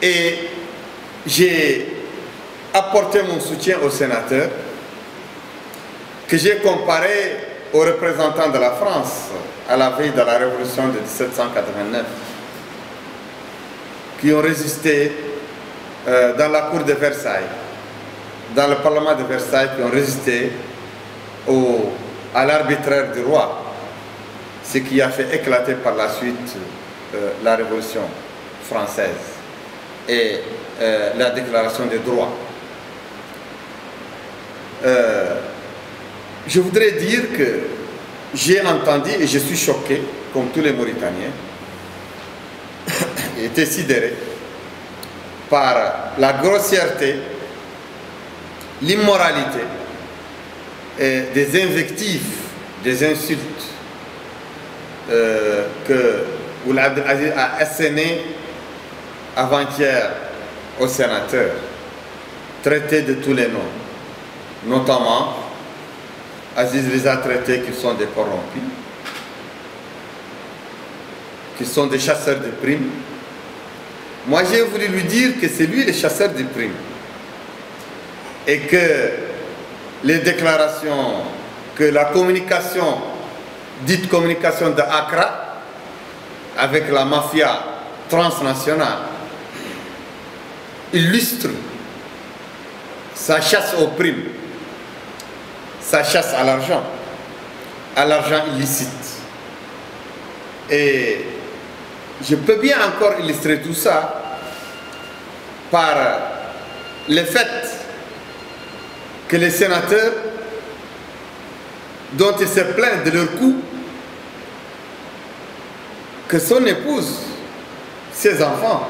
Et j'ai apporté mon soutien aux sénateurs que j'ai comparé aux représentants de la France à la veille de la Révolution de 1789, qui ont résisté dans la cour de Versailles, dans le Parlement de Versailles, qui ont résisté à l'arbitraire du roi, ce qui a fait éclater par la suite la Révolution française et la Déclaration des droits. Je voudrais dire que j'ai entendu et je suis choqué, comme tous les Mauritaniens, et été sidéré par la grossièreté, l'immoralité et des invectives, des insultes que Ould Abdelaziz a assénées avant-hier aux sénateurs, traités de tous les noms, notamment Aziz les a traités qu'ils sont des corrompus, qu'ils sont des chasseurs de primes. Moi, j'ai voulu lui dire que c'est lui le chasseur de primes et que les déclarations, que la communication, dite communication de Accra, avec la mafia transnationale, illustre sa chasse aux primes, sa chasse à l'argent illicite. Et je peux bien encore illustrer tout ça par le fait que les sénateurs, dont il se plaint de leur coup, que son épouse, ses enfants,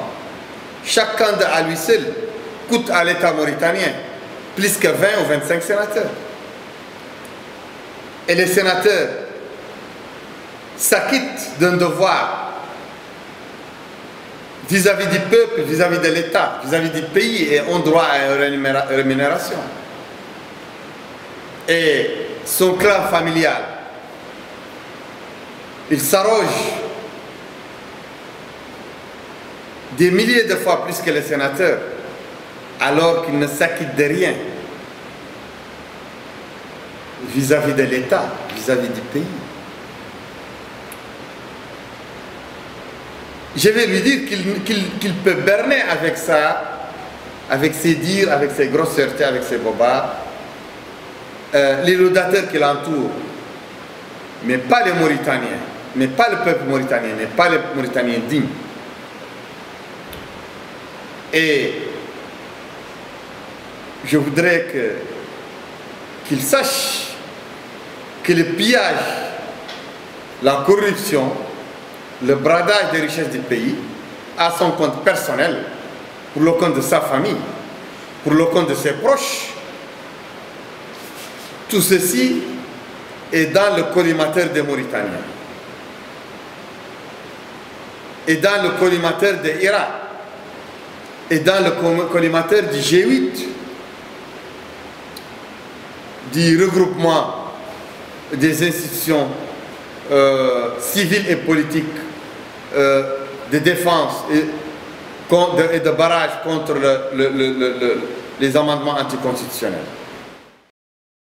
chacun à lui seul, coûte à l'État mauritanien plus que 20 ou 25 sénateurs. Et les sénateurs s'acquittent d'un devoir vis-à-vis du peuple, vis-à-vis de l'État, vis-à-vis du pays et ont droit à une rémunération. Et son clan familial, il s'arroge des milliers de fois plus que les sénateurs, alors qu'il ne s'acquitte de rien vis-à-vis de l'État, vis-à-vis du pays. Je vais lui dire qu'il peut berner avec ça, avec ses dires, avec ses grossièretés, avec ses bobards, les laudateurs qui l'entourent, mais pas les Mauritaniens, mais pas le peuple mauritanien, mais pas les Mauritaniens dignes. Et je voudrais qu'il sache que le pillage, la corruption, le bradage des richesses du pays à son compte personnel, pour le compte de sa famille, pour le compte de ses proches, tout ceci est dans le collimateur des Mauritaniens et dans le collimateur de l'Irak et dans le collimateur du G8, du regroupement des institutions civiles et politiques de défense et de barrage contre les amendements anticonstitutionnels.